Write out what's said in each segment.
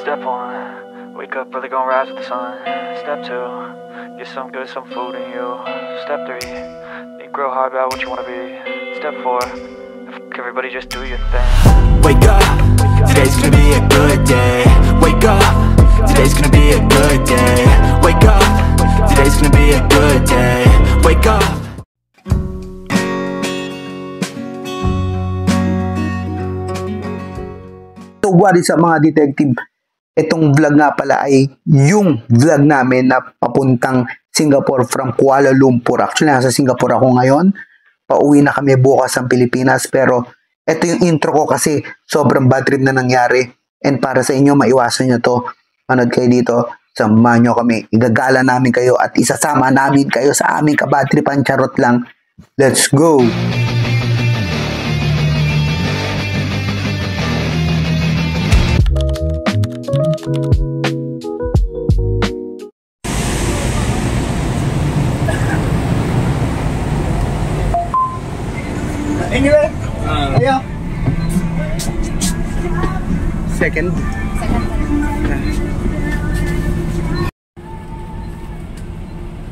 Step one, wake up early, gonna rise with the sun. Step two, get some good, some food in you. Step three, think real hard about what you wanna be. Step four, everybody just do your thing. Wake up, today's gonna be a good day. Wake up, today's gonna be a good day. Wake up, today's gonna be a good day. Wake up. So what is up mga detective? Itong vlog nga pala ay yung vlog namin na papuntang Singapore from Kuala Lumpur. Actually, nasa Singapore ako ngayon. Pauwi na kami bukas ang Pilipinas. Pero ito yung intro ko kasi sobrang bad trip na nangyari. And para sa inyo, maiwasan nyo to. Manood kayo dito. Samahan nyo kami. Igagala namin kayo at isasama namin kayo sa aming kabad tripan. Charot lang. Let's go! Anyway, ayo. Second.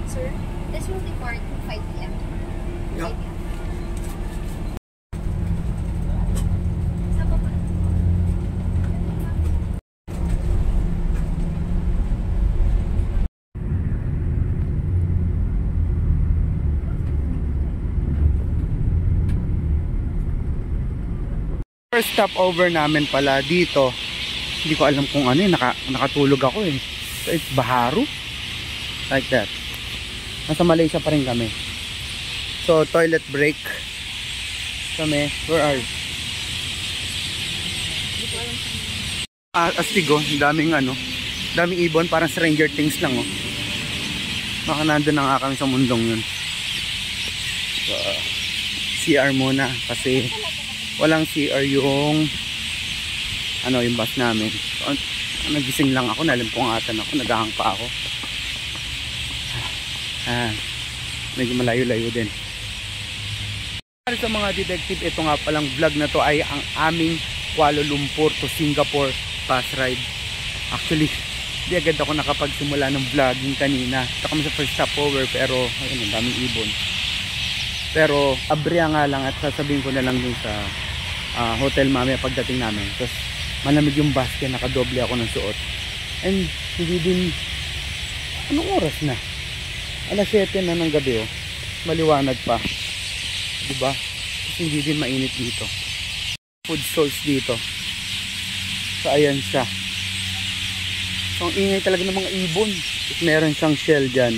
Sir, this will depart 5 p.m. Yeah. 5 p.m. Saan pa? First stopover namin pala dito. Hindi ko alam kung ano, nakatulog ako eh. So it's Baharu. Like that. Nasa Malaysia pa rin kami. So toilet break kami. Where are you? Astig oh, daming daming ibon, parang Stranger Things lang oh. Baka nandun na nga kami sa mundong yun. So CR muna kasi walang CR yung yung bus namin. So, nagising lang ako, nalimpungatan ako, nagahang pa ako. Medyo malayo-layo din. Sa mga detective, ito nga palang vlog na to ay ang aming Kuala Lumpur to Singapore bus ride. Actually, di agad ako nakapagsimula ng vlogging kanina. Ito kami sa first stopover pero ayun, ang daming ibon. Pero abriya nga lang at sasabihin ko na lang din sa hotel mamaya pagdating namin. Tapos malamig yung bus kaya nakadoble ako ng suot. And hindi din, anong oras na? Alas 7 na ng gabi oh. Maliwanag pa, diba? Tapos hindi din mainit dito. Food source dito. So ayan siya. So ang ingay talaga ng mga ibon. At meron siyang shell dyan.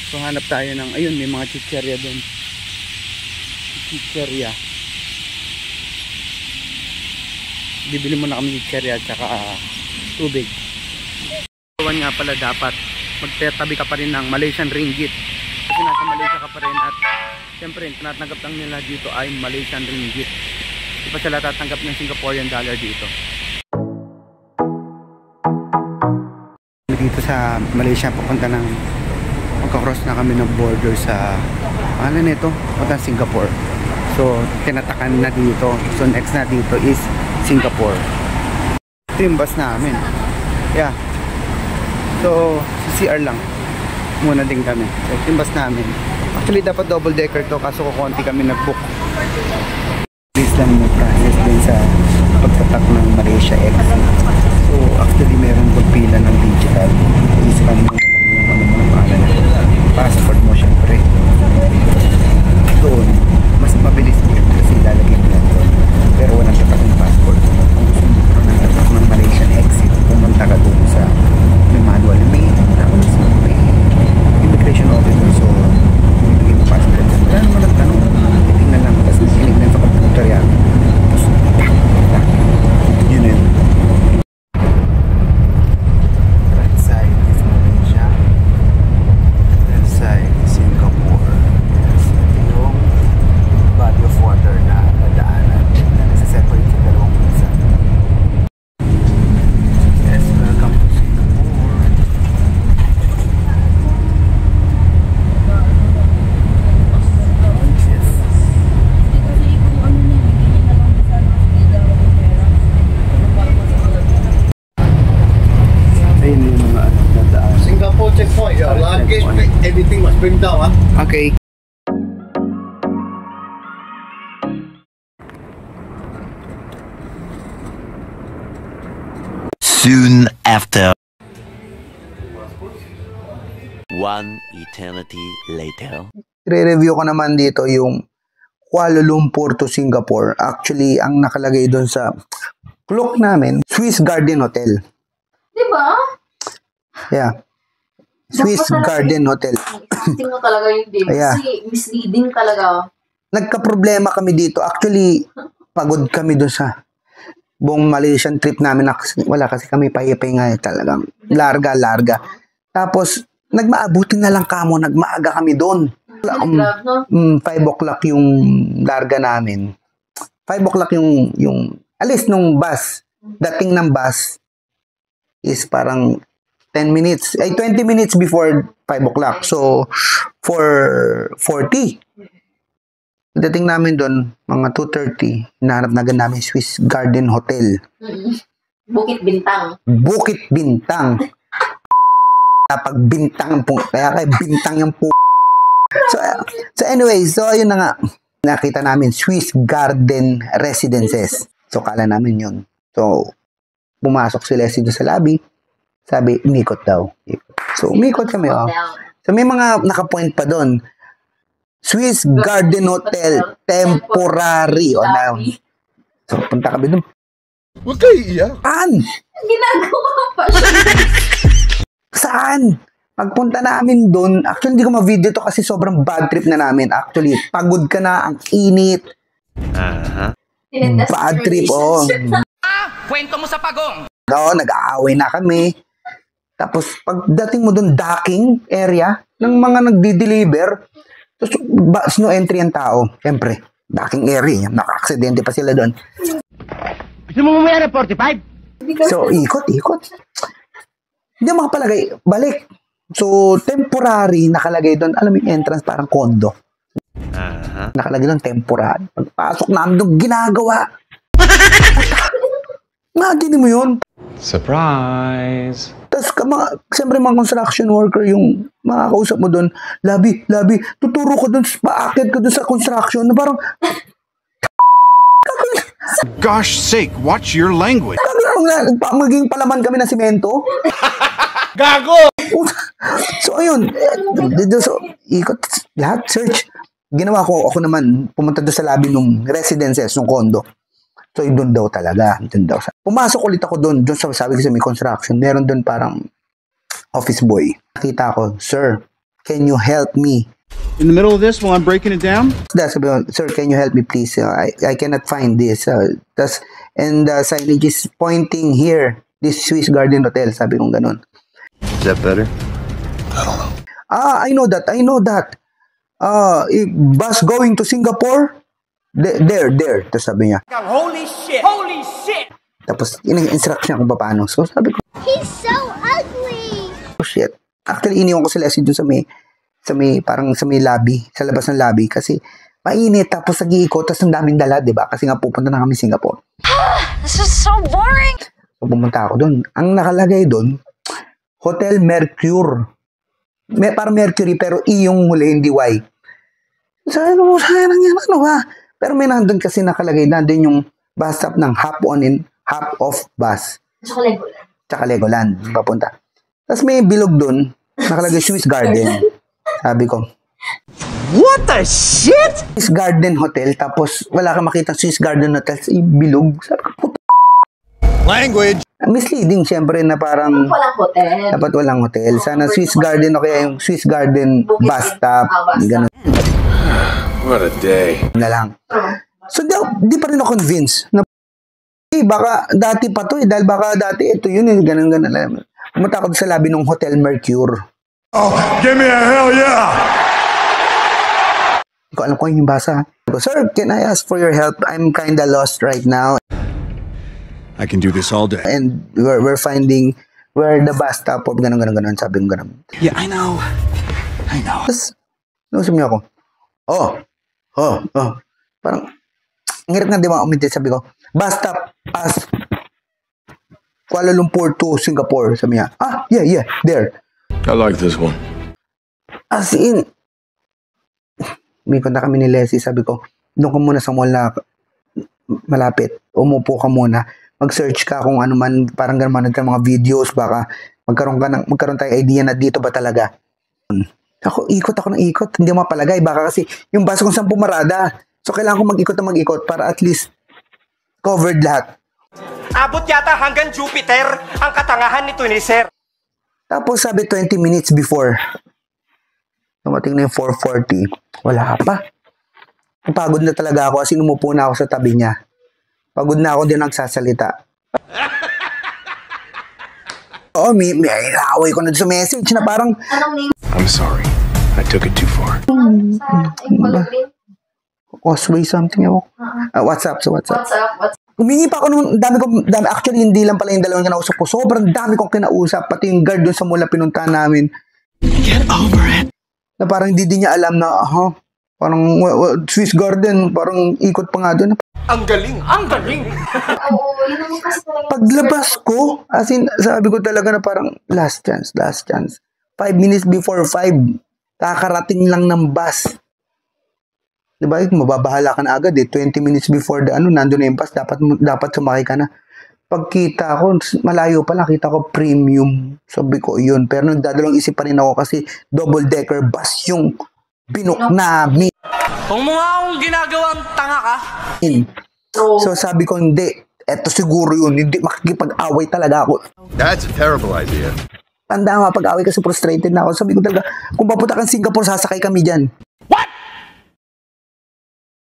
So hanap tayo ng, ayun, may mga chicherya doon. Chicherya. Bibili muna kami chicherya at saka tubig. Kawan nga pala dapat magtatabi ka pa rin ng Malaysian ringgit. Kasi nasa Malaysia ka pa rin at siyempre tinatanggap lang nila dito ay Malaysian ringgit. Di pa sila tatanggap ng Singaporean dollar dito. Dito sa Malaysia papunta ng magka-cross na kami ng border sa ano nito? Papunta Singapore. So tinatakan na dito. So next na dito is Singapore. Ito yung bus namin. Yeah. So CCR lang muna din kami. So ito yung bus namin. Actually dapat double decker to kaso kukunti kami nag-book. Please lang yung process din sa pagtatak ng Malaysia exit. So actually meron pagpila ng digital. I-scan mo yung pangalan na passport mo syempre. Doon mas mabilis din kasi lalagay mo lang doon. Pero walang tatak ng passport. Kung gusto mo ng tatak ng Malaysian exit, pumunta ka doon sa may manual may immigration officer. So bibigay mo passport. Wala naman nagtanong. Tingnan lang. Tapos tinignan sa computer yan. Tapos yun yun. Meeting mo, spring daw ha. Okay. Soon after. One eternity later. Re-review ko naman dito yung Kuala Lumpur to Singapore. Actually, ang nakalagay doon sa clock namin, Swiss Garden Hotel. Diba? Yeah. Swiss Garden Hotel. Acting mo talaga yung day. Yeah. Kasi misleading talaga. Nagka-problema kami dito. Actually, pagod kami doon sa buong Malaysian trip namin. Wala kasi kami pahipahinga talagang larga. Tapos, nagmaabutin na lang kamo. Nagmaaga kami doon. 5 o'clock yung larga namin. 5 o'clock yung alis nung bus. Dating ng bus is parang 10 minutes, 20 minutes before 5 o'clock. So, 4:40. Dating namin doon, mga 2:30, hinahanap na agad namin Swiss Garden Hotel. Bukit Bintang. Bukit Bintang. Napagbintang po. Kaya bintang yung po. So anyway, so ayun na nga. Nakita namin Swiss Garden Residences. So kala namin yun. So, pumasok si Leslie doon sa lobby. Sabi, umikot daw. So, umikot kami. Oh. So, may mga nakapoint pa doon. Swiss Garden Hotel Temporary. O na. So, punta kami doon. Huwag kayo iiyak. Saan? Ginagawa pa siya. Saan? Pagpunta namin doon, actually hindi ko ma-video to kasi sobrang bad trip na namin. Actually, pagod ka na, ang init. Bad trip, oh. Kwento mo sa pagong. Oo, nag-aaway na kami. Tapos, pagdating mo doon, docking area ng mga nagdi-deliver, tapos no entry ang tao. Siyempre, docking area. Naka-aksidente pa sila doon. Gusto mo mamaya na 45? So, ikot. Hindi makapalagay. Balik. So, temporary, nakalagay doon. Alam mo yung entrance, parang condo. Nakalagay doon, temporary. Pagpasok namin doon, ginagawa. Imagine mo yun. Surprise! Tapos, siyempre mga construction worker, yung makakausap mo doon, labi, tuturo ko doon, paakit ko doon sa construction, na parang, Gosh sake, watch your language. maging palaman kami ng simento. Gago! So, ayun. So, ikot. Lahat, search. Ginawa ko, ako naman, pumunta doon sa lobby ng residences, ng condo. So, doon daw talaga. Doon daw. Pumasok ulit ako doon. Doon sa, sabi ko sa may construction, meron doon parang office boy. Nakita ko, sir, can you help me? In the middle of this, while I'm breaking it down? Sabi ko, sir, can you help me please? I cannot find this. And the signage is pointing here. This Swiss Garden Hotel. Sabi kong ganun. Is that better? I don't know. I know that. Bus going to Singapore? There. Tapos sabi niya. Holy shit! Tapos, in-instruct niya kung paano. So, sabi ko, He's so ugly! oh shit. Actually, iniwan ko si Leslie dun sa may lobby, sa labas ng lobby. Kasi, mainit. Tapos, nag-iikot. Tapos, ang daming dala, diba? Kasi nga, pupunta na kami Singapore. This is so boring! So, pumunta ako dun. Ang nakalagay dun, Hotel Mercure. Parang Mercury, pero E yung huli, hindi Y. Sabi ko, sayang yan, ano ba? Pero may nandun kasi nakalagay, nandun yung bus stop ng half on and half off bus. Tsaka Legoland. Papunta. Tapos may bilog dun, nakalagay Swiss Garden. Sabi ko, What the shit? Swiss Garden Hotel, tapos wala kang makita Swiss Garden Hotel, bilog. Sabi ko, puto. Language! Misleading, syempre, na parang dapat walang hotel. Sana Swiss Garden o kaya yung Swiss Garden bus stop. Ganun What a day. na lang. So, di pa rin ako convinced na baka dati pa to dahil baka dati ito yun ganun. Pumunta ako sa lobby ng Hotel Mercure. Oh, give me a hell yeah! Hindi ko alam kung yung basa. Sir, can I ask for your help? I'm kinda lost right now. I can do this all day. And we're finding where the bus stop of ganun. Sabi ko ganun. Yeah, I know. Tapos, nusum niya ako. Oh. Parang, ang hirap nga di ba uminti. Sabi ko, bus stop as Kuala Lumpur to Singapore. Sabi niya, yeah, there. I like this one. As in, may punta kami ni Leslie, sabi ko, doon ka muna sa mall na malapit. Umupo ka muna. Mag-search ka kung ano man, parang manood ka mga videos, baka magkaroon tayo idea na dito ba talaga. Ikot ako ng ikot, hindi ako mapalagay. Baka kasi yung bus kung saan pumarada. So, kailangan ko mag-ikot para at least covered lahat. Abot yata hanggang Jupiter ang katangahan nito ni Sir. Tapos sabi 20 minutes before. Tumating na yung 4:40. Wala pa. Pagod na talaga ako kasi umupo na ako sa tabi niya. Pagod na ako din nagsasalita. Oo, may away ko na sa message na parang... I'm sorry. I took it too far. Causeway something ako. WhatsApp. Humingi pa ako nung dami, actually hindi lang pala yung dalawang kinausap ko. Sobrang dami kong kinausap. Pati yung guard doon sa mula pinuntahan namin. Get over it. Na parang hindi din niya alam na, parang Swiss Garden, parang ikot pa nga doon. Ang galing! Oo, yun naman kasi talaga. Paglabas ko, as in, sabi ko talaga na parang last chance. 5 minutes before 5, kakarating lang ng bus. Diba? Mababahala ka na agad 20 minutes before nandun na yung bus, dapat sumakay ka na. Pagkita ko, malayo pa lang, kita ko premium. Sabi ko, yun. Pero nagdadalawang isip pa rin ako kasi double-decker bus yung binook namin. Kung mga akong ginagawang tanga ka. So sabi ko, hindi. Eto siguro yun. Hindi makikipag-away talaga ako. That's a terrible idea. Tanda nga, pag-away kasi frustrated na ako. Sabi ko talaga, kung papunta kang Singapore, sasakay kami dyan.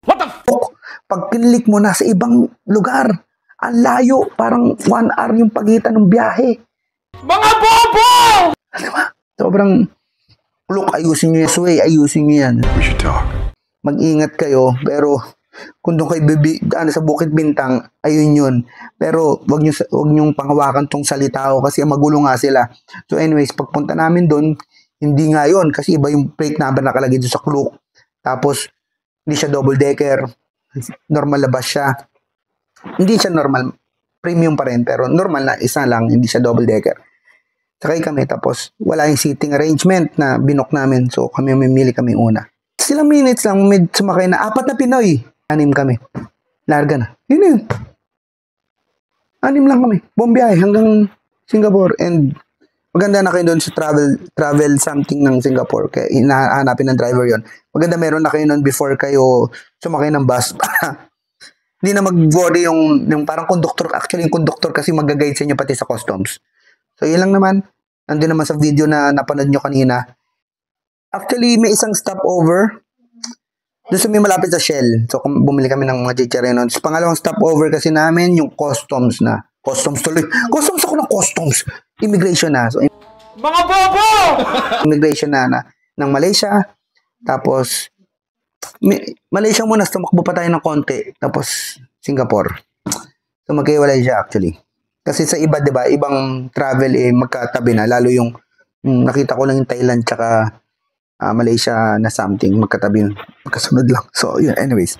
What the fuck? Pag kinlik mo na sa ibang lugar, ang layo, parang 1 hour yung pagitan ng biyahe. Mga bobo! Diba? Sobrang, look, ayusin nyo yan. We should talk. Mag-ingat kayo, pero kung doon kayo sa Bukit Bintang, ayun yun. Pero wag nyo panghawakan tong salita ko kasi magulo nga sila. So anyways, pagpunta namin doon, hindi nga yun kasi iba yung plate number nakalagay doon sa Klook. Tapos, hindi siya double-decker. Normal na bus siya. Hindi siya normal. Premium pa rin, pero normal na isa lang, hindi siya double-decker. Sakay kami, tapos wala yung seating arrangement na binok namin. So kami mamili kami una. Silang minutes lang, may sumakay na 4 na Pinoy. 6 kami. Larga na. Yun. 6 lang kami. Buong biyahe hanggang Singapore. And maganda na kayo doon sa travel something ng Singapore. Kaya hinahanapin ng driver yon. Maganda meron na kayo noon before kayo sumakay ng bus. Hindi na mag-worry yung parang conductor. Actually, yung conductor kasi mag-guide sa inyo pati sa customs. So, yun lang naman. Nandun naman sa video na napanood nyo kanina. Actually, may isang stopover. Doon sa may malapit sa Shell. So, bumili kami ng mga chicharon. So, pangalawang stopover kasi namin, yung customs na. Customs tuloy. Customs ako ng customs. Immigration na. So, Mga bobo! Immigration na ng Malaysia. Tapos, Malaysia muna. Tumakbo pa tayo ng konti. Tapos, Singapore. So, magkaiwalay siya actually. Kasi sa iba, di ba, ibang travel magkatabi na. Lalo yung nakita ko lang yung Thailand tsaka Malaysia na something. Magkatabi, magkasunod lang. So, yun, anyways.